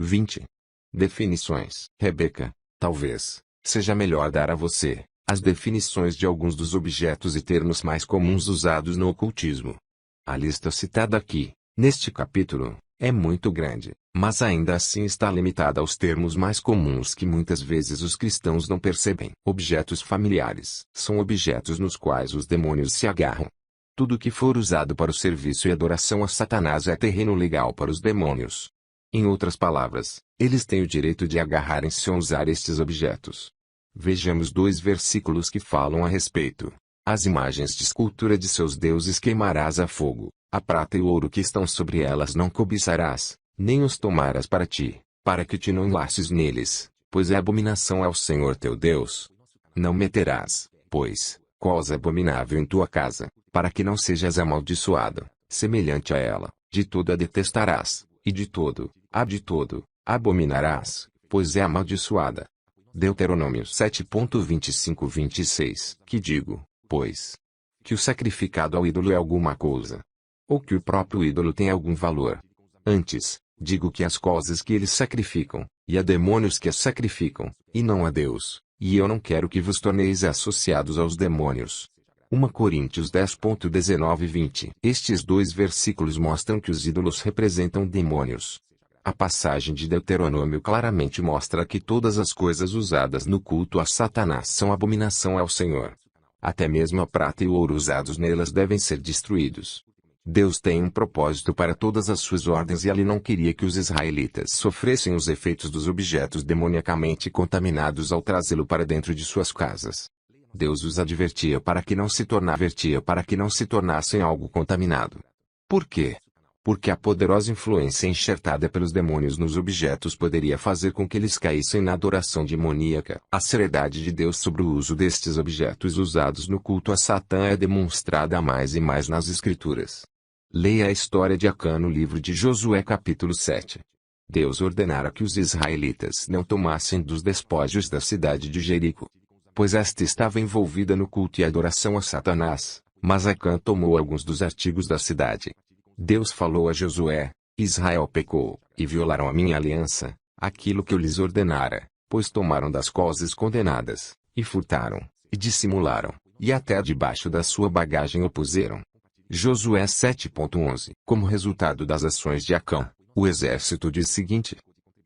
20. Definições. Rebeca, talvez, seja melhor dar a você as definições de alguns dos objetos e termos mais comuns usados no ocultismo. A lista citada aqui, neste capítulo, é muito grande, mas ainda assim está limitada aos termos mais comuns que muitas vezes os cristãos não percebem. Objetos familiares são objetos nos quais os demônios se agarram. Tudo que for usado para o serviço e adoração a Satanás é terreno legal para os demônios. Em outras palavras, eles têm o direito de agarrarem-se a usar estes objetos. Vejamos 2 versículos que falam a respeito. As imagens de escultura de seus deuses queimarás a fogo, a prata e o ouro que estão sobre elas não cobiçarás, nem os tomarás para ti, para que te não enlaces neles, pois é abominação ao Senhor teu Deus. Não meterás, pois, coisa abominável em tua casa, para que não sejas amaldiçoado, semelhante a ela, de todo a detestarás, e de todo abominarás, pois é amaldiçoada. Deuteronômio 7.25-26. Que digo, pois, que o sacrificado ao ídolo é alguma coisa, ou que o próprio ídolo tem algum valor. Antes, digo que as coisas que eles sacrificam, e a demônios que as sacrificam, e não a Deus, e eu não quero que vos torneis associados aos demônios. 1 Coríntios 10.19-20. Estes 2 versículos mostram que os ídolos representam demônios. A passagem de Deuteronômio claramente mostra que todas as coisas usadas no culto a Satanás são abominação ao Senhor. Até mesmo a prata e o ouro usados nelas devem ser destruídos. Deus tem um propósito para todas as suas ordens e ele não queria que os israelitas sofressem os efeitos dos objetos demoniacamente contaminados ao trazê-lo para dentro de suas casas. Deus os advertia para que não se tornassem algo contaminado. Por quê? Porque a poderosa influência enxertada pelos demônios nos objetos poderia fazer com que eles caíssem na adoração demoníaca. A seriedade de Deus sobre o uso destes objetos usados no culto a Satã é demonstrada mais e mais nas Escrituras. Leia a história de Acã no livro de Josué capítulo 7. Deus ordenara que os israelitas não tomassem dos despojos da cidade de Jericó, pois esta estava envolvida no culto e adoração a Satanás, mas Acã tomou alguns dos artigos da cidade. Deus falou a Josué: Israel pecou, e violaram a minha aliança, aquilo que eu lhes ordenara, pois tomaram das coisas condenadas, e furtaram, e dissimularam, e até debaixo da sua bagagem o puseram. Josué 7.11. Como resultado das ações de Acã, o exército diz o seguinte: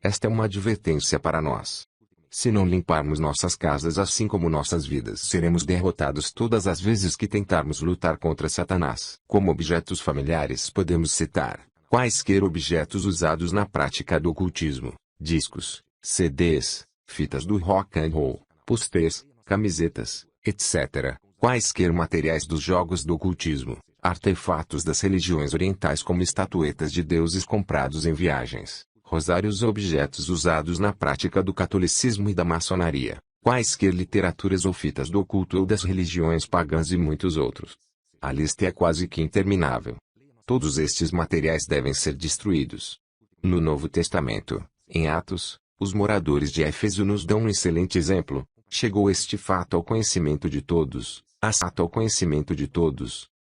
esta é uma advertência para nós. Se não limparmos nossas casas assim como nossas vidas, seremos derrotados todas as vezes que tentarmos lutar contra Satanás. Como objetos familiares podemos citar quaisquer objetos usados na prática do ocultismo: discos, CDs, fitas do rock and roll, posters, camisetas, etc. Quaisquer materiais dos jogos do ocultismo, artefatos das religiões orientais como estatuetas de deuses comprados em viagens, rosários ou objetos usados na prática do catolicismo e da maçonaria, quaisquer literaturas ou fitas do oculto ou das religiões pagãs e muitos outros. A lista é quase que interminável. Todos estes materiais devem ser destruídos. No Novo Testamento, em Atos, os moradores de Éfeso nos dão um excelente exemplo. Chegou este fato ao conhecimento de todos,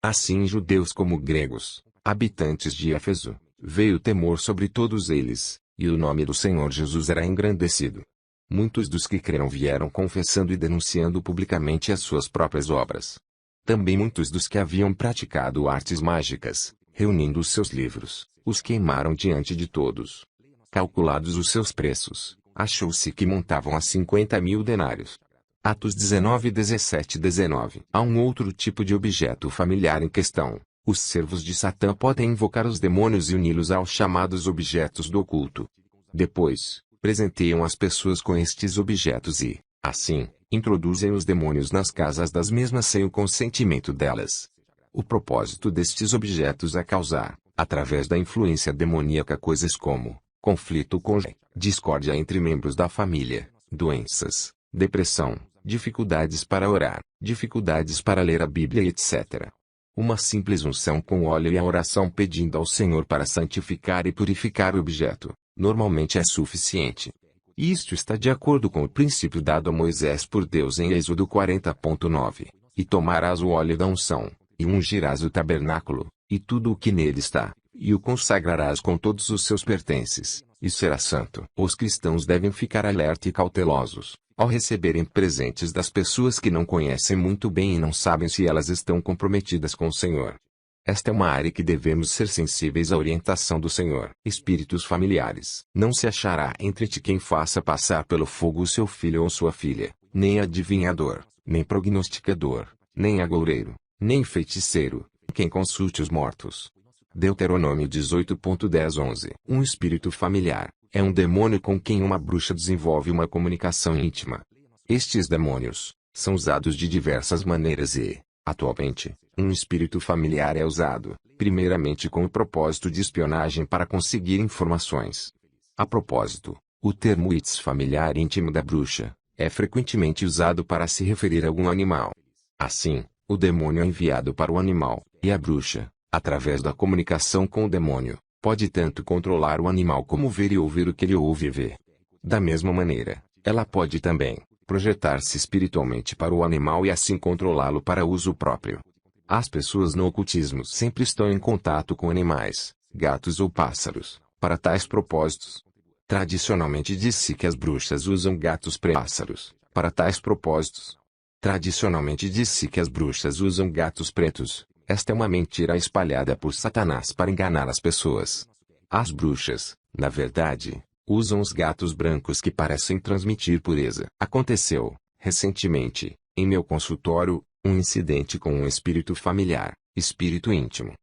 assim judeus como gregos, habitantes de Éfeso. Veio temor sobre todos eles, e o nome do Senhor Jesus era engrandecido. Muitos dos que creram vieram confessando e denunciando publicamente as suas próprias obras. Também muitos dos que haviam praticado artes mágicas, reunindo os seus livros, os queimaram diante de todos. Calculados os seus preços, achou-se que montavam a 50.000 denários. Atos 19:17-19. Há um outro tipo de objeto familiar em questão. Os servos de Satã podem invocar os demônios e uni-los aos chamados objetos do oculto. Depois, presenteiam as pessoas com estes objetos e, assim, introduzem os demônios nas casas das mesmas sem o consentimento delas. O propósito destes objetos é causar, através da influência demoníaca, coisas como conflito cônjuge, discórdia entre membros da família, doenças, depressão, dificuldades para orar, dificuldades para ler a Bíblia, etc. Uma simples unção com óleo e a oração pedindo ao Senhor para santificar e purificar o objeto, normalmente é suficiente. Isto está de acordo com o princípio dado a Moisés por Deus em Êxodo 40.9. E tomarás o óleo da unção, e ungirás o tabernáculo, e tudo o que nele está, e o consagrarás com todos os seus pertences, e será santo. Os cristãos devem ficar alerta e cautelosos ao receberem presentes das pessoas que não conhecem muito bem e não sabem se elas estão comprometidas com o Senhor. Esta é uma área que devemos ser sensíveis à orientação do Senhor. Espíritos familiares. Não se achará entre ti quem faça passar pelo fogo o seu filho ou sua filha, nem adivinhador, nem prognosticador, nem agoureiro, nem feiticeiro, quem consulte os mortos. Deuteronômio 18.10-11. Um espírito familiar é um demônio com quem uma bruxa desenvolve uma comunicação íntima. Estes demônios são usados de diversas maneiras e, atualmente, um espírito familiar é usado, primeiramente com o propósito de espionagem para conseguir informações. A propósito, o termo Witz familiar íntimo da bruxa é frequentemente usado para se referir a algum animal. Assim, o demônio é enviado para o animal, e a bruxa, através da comunicação com o demônio, pode tanto controlar o animal como ver e ouvir o que ele ouve e vê. Da mesma maneira, ela pode também projetar-se espiritualmente para o animal e assim controlá-lo para uso próprio. As pessoas no ocultismo sempre estão em contato com animais, gatos ou pássaros, para tais propósitos. Tradicionalmente diz-se que as bruxas usam gatos pássaros para tais propósitos. Tradicionalmente diz-se que as bruxas usam gatos pretos. Esta é uma mentira espalhada por Satanás para enganar as pessoas. As bruxas, na verdade, usam os gatos brancos que parecem transmitir pureza. Aconteceu, recentemente, em meu consultório, um incidente com um espírito familiar, espírito íntimo.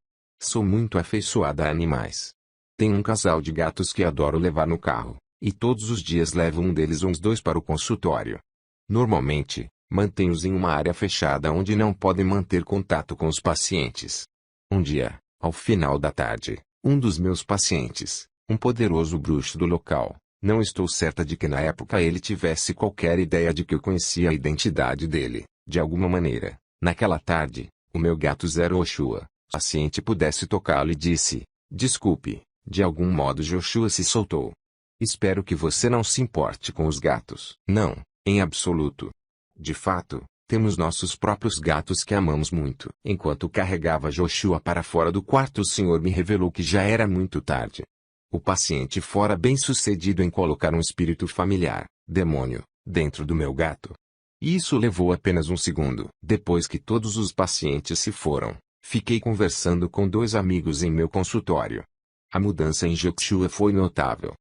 Sou muito afeiçoada a animais. Tenho um casal de gatos que adoro levar no carro, e todos os dias levo um deles ou uns dois para o consultório. Normalmente, mantenho-os em uma área fechada onde não podem manter contato com os pacientes. Um dia, ao final da tarde, um dos meus pacientes, um poderoso bruxo do local, não estou certa de que na época ele tivesse qualquer ideia de que eu conhecia a identidade dele, de alguma maneira, naquela tarde, o meu gato Zero Joshua, o paciente pudesse tocá-lo e disse, desculpe, de algum modo Joshua se soltou. Espero que você não se importe com os gatos. Não, em absoluto. De fato, temos nossos próprios gatos que amamos muito. Enquanto carregava Joshua para fora do quarto, o senhor me revelou que já era muito tarde. O paciente fora bem-sucedido em colocar um espírito familiar, demônio, dentro do meu gato. Isso levou apenas um segundo. Depois que todos os pacientes se foram, fiquei conversando com dois amigos em meu consultório. A mudança em Joshua foi notável.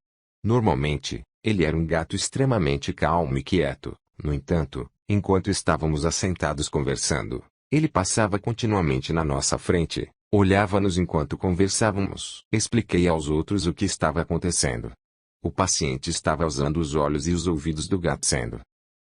Normalmente, ele era um gato extremamente calmo e quieto. No entanto, enquanto estávamos assentados conversando, ele passava continuamente na nossa frente, olhava-nos enquanto conversávamos. Expliquei aos outros o que estava acontecendo. O paciente estava usando os olhos e os ouvidos do gato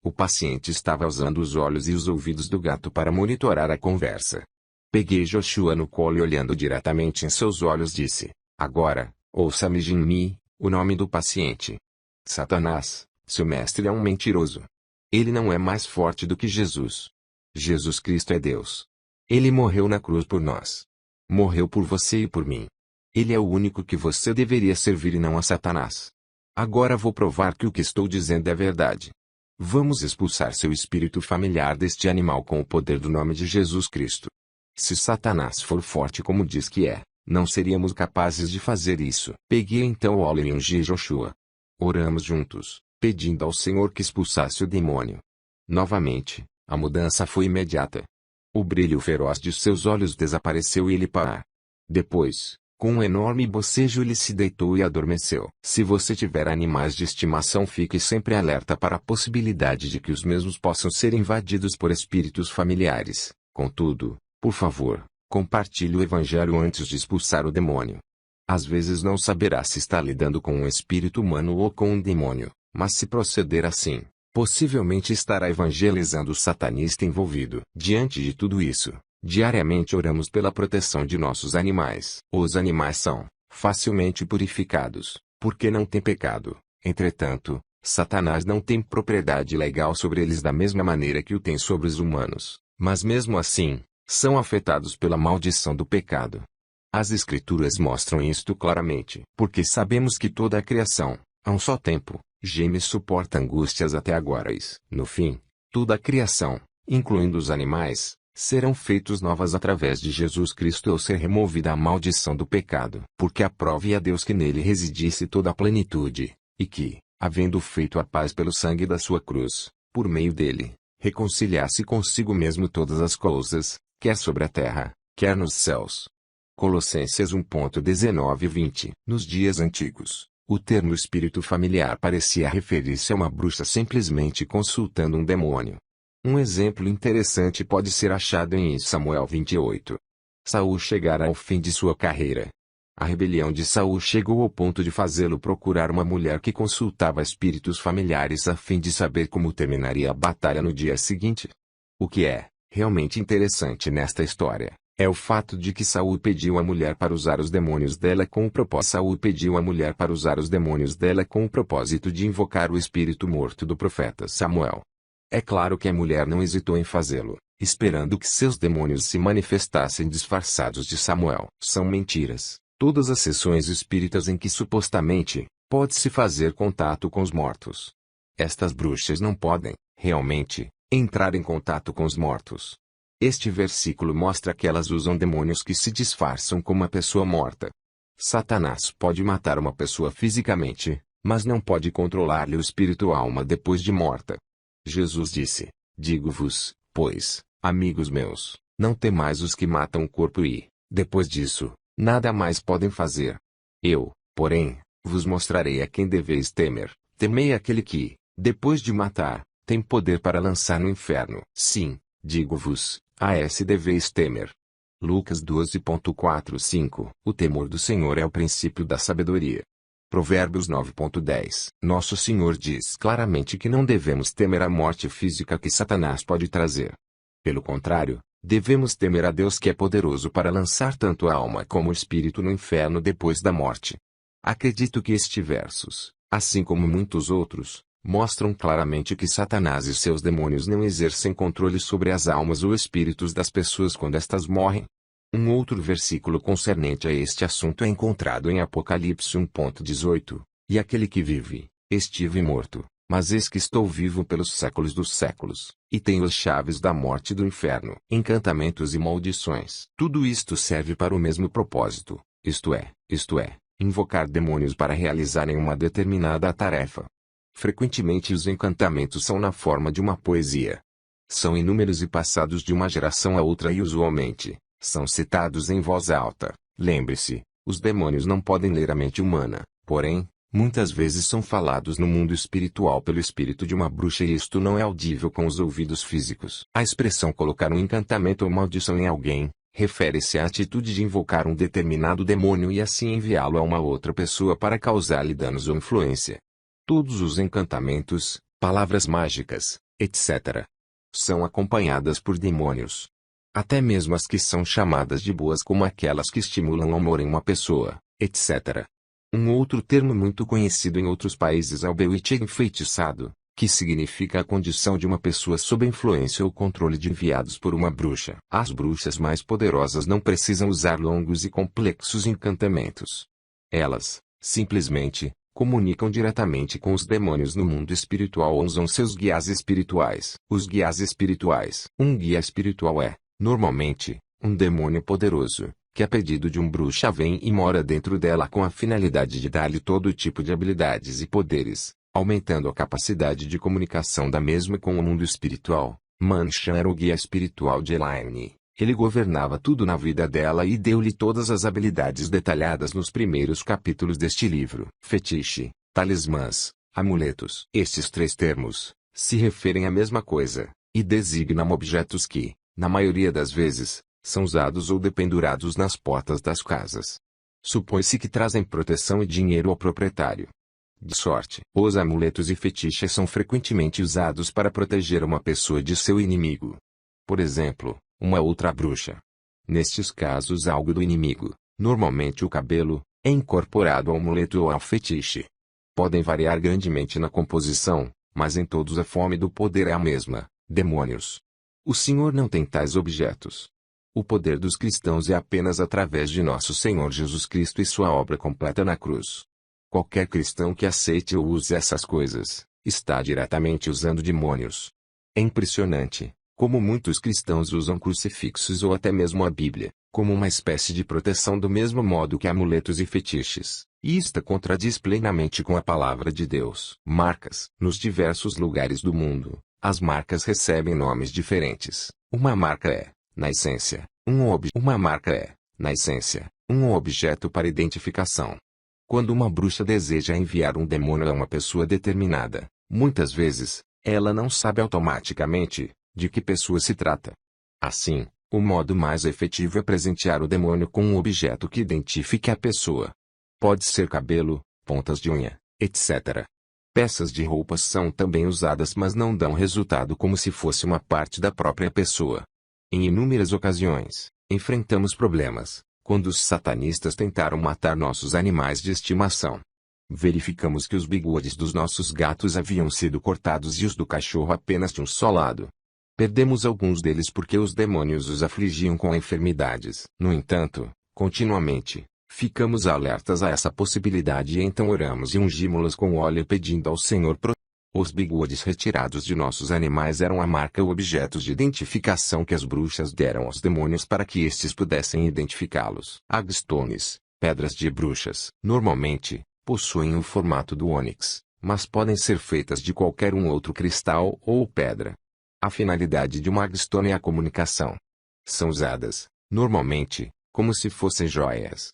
O paciente estava usando os olhos e os ouvidos do gato para monitorar a conversa. Peguei Joshua no colo e olhando diretamente em seus olhos disse, agora, ouça-me Jimmy, o nome do paciente. Satanás, seu mestre é um mentiroso. Ele não é mais forte do que Jesus. Jesus Cristo é Deus. Ele morreu na cruz por nós. Morreu por você e por mim. Ele é o único que você deveria servir e não a Satanás. Agora vou provar que o que estou dizendo é verdade. Vamos expulsar seu espírito familiar deste animal com o poder do nome de Jesus Cristo. Se Satanás for forte como diz que é, não seríamos capazes de fazer isso. Peguei então o óleo e ungi Joshua. Oramos juntos, pedindo ao Senhor que expulsasse o demônio. Novamente, a mudança foi imediata. O brilho feroz de seus olhos desapareceu e ele parou. Depois, com um enorme bocejo ele se deitou e adormeceu. Se você tiver animais de estimação, fique sempre alerta para a possibilidade de que os mesmos possam ser invadidos por espíritos familiares. Contudo, por favor, compartilhe o evangelho antes de expulsar o demônio. Às vezes não saberá se está lidando com um espírito humano ou com um demônio, mas se proceder assim, possivelmente estará evangelizando o satanista envolvido. Diante de tudo isso, diariamente oramos pela proteção de nossos animais. Os animais são facilmente purificados, porque não têm pecado. Entretanto, Satanás não tem propriedade legal sobre eles da mesma maneira que o tem sobre os humanos, mas mesmo assim, são afetados pela maldição do pecado. As Escrituras mostram isto claramente. Porque sabemos que toda a criação, a um só tempo, geme e suporta angústias até agora. No fim, toda a criação, incluindo os animais, serão feitos novas através de Jesus Cristo ou ser removida a maldição do pecado. Porque aprove a Deus que nele residisse toda a plenitude, e que, havendo feito a paz pelo sangue da sua cruz, por meio dele, reconciliasse consigo mesmo todas as coisas, quer sobre a terra, quer nos céus. Colossenses 1:19 e 20. Nos dias antigos, o termo espírito familiar parecia referir-se a uma bruxa simplesmente consultando um demônio. Um exemplo interessante pode ser achado em Samuel 28. Saul chegara ao fim de sua carreira. A rebelião de Saul chegou ao ponto de fazê-lo procurar uma mulher que consultava espíritos familiares a fim de saber como terminaria a batalha no dia seguinte. O que é realmente interessante nesta história é o fato de que Saul pediu à mulher para usar os demônios dela com o propósito. Saul pediu à mulher para usar os demônios dela com o propósito de invocar o espírito morto do profeta Samuel. É claro que a mulher não hesitou em fazê-lo, esperando que seus demônios se manifestassem disfarçados de Samuel. São mentiras todas as sessões espíritas em que supostamente pode-se fazer contato com os mortos. Estas bruxas não podem, realmente, entrar em contato com os mortos. Este versículo mostra que elas usam demônios que se disfarçam como uma pessoa morta. Satanás pode matar uma pessoa fisicamente, mas não pode controlar-lhe o espírito ou alma depois de morta. Jesus disse: digo-vos, pois, amigos meus, não temais os que matam o corpo e, depois disso, nada mais podem fazer. Eu, porém, vos mostrarei a quem deveis temer. Temei aquele que, depois de matar, tem poder para lançar no inferno. Sim, digo-vos, a esse deveis temer. Lucas 12:4-5. O temor do Senhor é o princípio da sabedoria. Provérbios 9:10. Nosso Senhor diz claramente que não devemos temer a morte física que Satanás pode trazer. Pelo contrário, devemos temer a Deus que é poderoso para lançar tanto a alma como o espírito no inferno depois da morte. Acredito que estes versos, assim como muitos outros, mostram claramente que Satanás e seus demônios não exercem controle sobre as almas ou espíritos das pessoas quando estas morrem. Um outro versículo concernente a este assunto é encontrado em Apocalipse 1:18, e aquele que vive, estive morto, mas eis que estou vivo pelos séculos dos séculos, e tenho as chaves da morte e do inferno. Encantamentos e maldições. Tudo isto serve para o mesmo propósito, isto é, invocar demônios para realizarem uma determinada tarefa. Frequentemente os encantamentos são na forma de uma poesia. São inúmeros e passados de uma geração a outra e usualmente são citados em voz alta. Lembre-se, os demônios não podem ler a mente humana, porém, muitas vezes são falados no mundo espiritual pelo espírito de uma bruxa e isto não é audível com os ouvidos físicos. A expressão colocar um encantamento ou maldição em alguém, refere-se à atitude de invocar um determinado demônio e assim enviá-lo a uma outra pessoa para causar-lhe danos ou influência. Todos os encantamentos, palavras mágicas, etc., são acompanhadas por demônios. Até mesmo as que são chamadas de boas como aquelas que estimulam o amor em uma pessoa, etc. Um outro termo muito conhecido em outros países é o bewitch enfeitiçado, que significa a condição de uma pessoa sob influência ou controle de enviados por uma bruxa. As bruxas mais poderosas não precisam usar longos e complexos encantamentos. Elas, simplesmente, comunicam diretamente com os demônios no mundo espiritual ou usam seus guias espirituais. Os guias espirituais. Um guia espiritual é, normalmente, um demônio poderoso, que a pedido de um bruxa vem e mora dentro dela com a finalidade de dar-lhe todo tipo de habilidades e poderes, aumentando a capacidade de comunicação da mesma com o mundo espiritual. Manchan era o guia espiritual de Elaine. Ele governava tudo na vida dela e deu-lhe todas as habilidades detalhadas nos primeiros capítulos deste livro. Fetiche, talismãs, amuletos. Estes três termos se referem à mesma coisa, e designam objetos que, na maioria das vezes, são usados ou dependurados nas portas das casas. Supõe-se que trazem proteção e dinheiro ao proprietário. De sorte. Os amuletos e fetiches são frequentemente usados para proteger uma pessoa de seu inimigo. Por exemplo, uma outra bruxa. Nestes casos algo do inimigo, normalmente o cabelo, é incorporado ao amuleto ou ao fetiche. Podem variar grandemente na composição, mas em todos a fome do poder é a mesma, demônios. O Senhor não tem tais objetos. O poder dos cristãos é apenas através de nosso Senhor Jesus Cristo e sua obra completa na cruz. Qualquer cristão que aceite ou use essas coisas, está diretamente usando demônios. É impressionante Como muitos cristãos usam crucifixos ou até mesmo a Bíblia, como uma espécie de proteção do mesmo modo que amuletos e fetiches, isto contradiz plenamente com a palavra de Deus. Marcas. Nos diversos lugares do mundo, as marcas recebem nomes diferentes. Uma marca é, na essência, um objeto para identificação. Quando uma bruxa deseja enviar um demônio a uma pessoa determinada, muitas vezes, ela não sabe automaticamente de que pessoa se trata. Assim, o modo mais efetivo é presentear o demônio com um objeto que identifique a pessoa. Pode ser cabelo, pontas de unha, etc. Peças de roupas são também usadas, mas não dão resultado como se fosse uma parte da própria pessoa. Em inúmeras ocasiões, enfrentamos problemas quando os satanistas tentaram matar nossos animais de estimação. Verificamos que os bigodes dos nossos gatos haviam sido cortados e os do cachorro apenas de um só lado. Perdemos alguns deles porque os demônios os afligiam com enfermidades. No entanto, continuamente, ficamos alertas a essa possibilidade e então oramos e ungimos-los com óleo pedindo ao Senhor proteção. Os bigodes retirados de nossos animais eram a marca ou objetos de identificação que as bruxas deram aos demônios para que estes pudessem identificá-los. Hagstones, pedras de bruxas, normalmente, possuem o formato do ônix, mas podem ser feitas de qualquer outro cristal ou pedra. A finalidade de uma hagstone é a comunicação. São usadas, normalmente, como se fossem joias.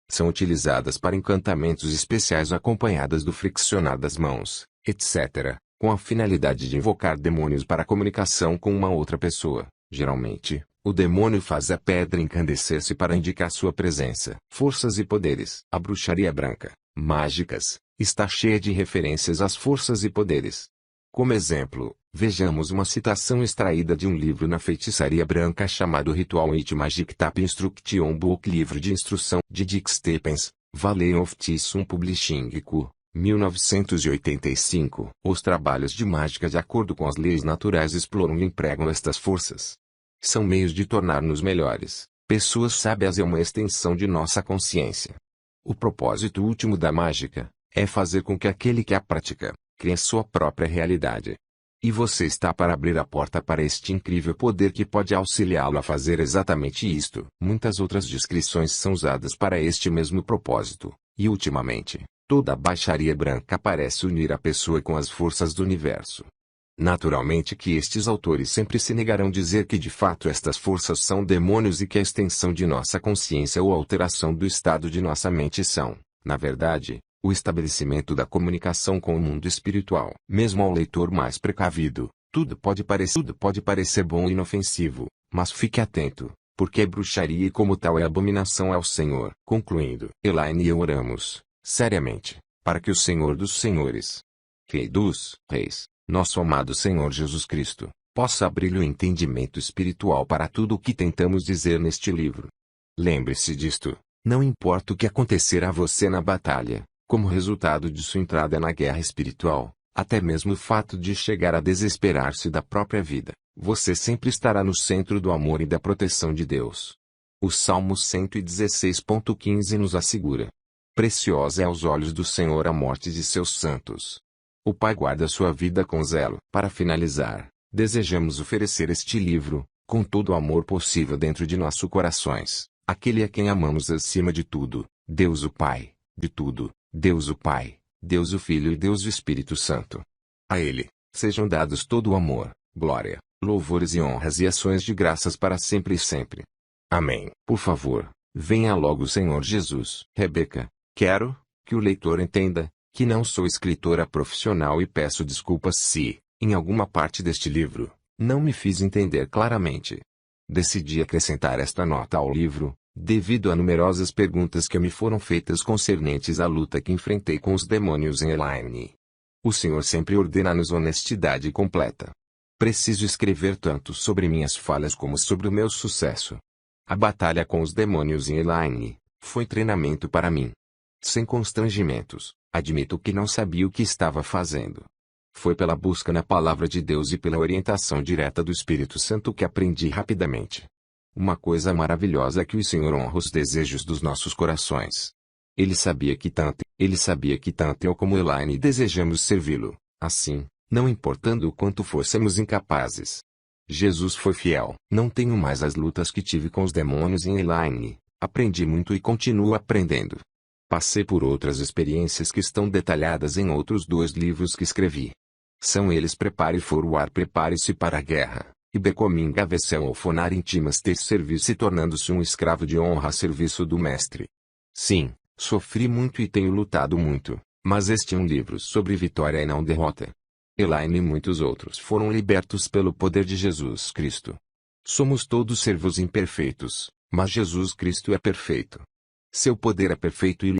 São utilizadas para encantamentos especiais acompanhadas do friccionar das mãos, etc., com a finalidade de invocar demônios para comunicação com uma outra pessoa. Geralmente, o demônio faz a pedra encandecer-se para indicar sua presença. Forças e poderes. A bruxaria branca, mágicas, está cheia de referências às forças e poderes. Como exemplo, vejamos uma citação extraída de um livro na feitiçaria branca chamado Ritual It Magic Tap Instruction Book, livro de instrução de Dick Stephens, Valley of Tissum Publishing Co., 1985. Os trabalhos de mágica de acordo com as leis naturais exploram e empregam estas forças. São meios de tornar-nos melhores, pessoas sábias e uma extensão de nossa consciência. O propósito último da mágica é fazer com que aquele que a pratica crie sua própria realidade. E você está para abrir a porta para este incrível poder que pode auxiliá-lo a fazer exatamente isto. Muitas outras descrições são usadas para este mesmo propósito, e ultimamente, toda a baixaria branca parece unir a pessoa com as forças do universo. Naturalmente que estes autores sempre se negarão a dizer que de fato estas forças são demônios e que a extensão de nossa consciência ou a alteração do estado de nossa mente são, na verdade, o estabelecimento da comunicação com o mundo espiritual. Mesmo ao leitor mais precavido, tudo pode parecer bom e inofensivo, mas fique atento, porque é bruxaria e como tal é abominação ao Senhor. Concluindo, Elaine e eu oramos, seriamente, para que o Senhor dos Senhores, Rei dos Reis, nosso amado Senhor Jesus Cristo, possa abrir o entendimento espiritual para tudo o que tentamos dizer neste livro. Lembre-se disto, não importa o que acontecer a você na batalha, como resultado de sua entrada na guerra espiritual, até mesmo o fato de chegar a desesperar-se da própria vida, você sempre estará no centro do amor e da proteção de Deus. O Salmo 116.15 nos assegura: preciosa é aos olhos do Senhor a morte de seus santos. O Pai guarda sua vida com zelo. Para finalizar, desejamos oferecer este livro, com todo o amor possível dentro de nossos corações, àquele a quem amamos acima de tudo, Deus o Pai, de tudo, Deus o Pai, Deus o Filho e Deus o Espírito Santo. A Ele, sejam dados todo o amor, glória, louvores e honras e ações de graças para sempre e sempre. Amém. Por favor, venha logo o Senhor Jesus. Rebeca, quero que o leitor entenda que não sou escritora profissional e peço desculpas se, em alguma parte deste livro, não me fiz entender claramente. Decidi acrescentar esta nota ao livro, devido a numerosas perguntas que me foram feitas concernentes à luta que enfrentei com os demônios em Elaine. O Senhor sempre ordena-nos honestidade completa. Preciso escrever tanto sobre minhas falhas como sobre o meu sucesso. A batalha com os demônios em Elaine foi treinamento para mim. Sem constrangimentos, admito que não sabia o que estava fazendo. Foi pela busca na palavra de Deus e pela orientação direta do Espírito Santo que aprendi rapidamente. Uma coisa maravilhosa é que o Senhor honra os desejos dos nossos corações. Ele sabia que tanto eu como Elaine desejamos servi-lo, assim, não importando o quanto fôssemos incapazes. Jesus foi fiel. Não tenho mais as lutas que tive com os demônios em Elaine. Aprendi muito e continuo aprendendo. Passei por outras experiências que estão detalhadas em outros 2 livros que escrevi. São eles Prepare for War, Prepare-se para a Guerra, e Becoming a Vessel of Honor Intimas ter serviço, tornando-se um escravo de honra a serviço do Mestre. Sim, sofri muito e tenho lutado muito, mas este é um livro sobre vitória e não derrota. Elaine e muitos outros foram libertos pelo poder de Jesus Cristo. Somos todos servos imperfeitos, mas Jesus Cristo é perfeito. Seu poder é perfeito e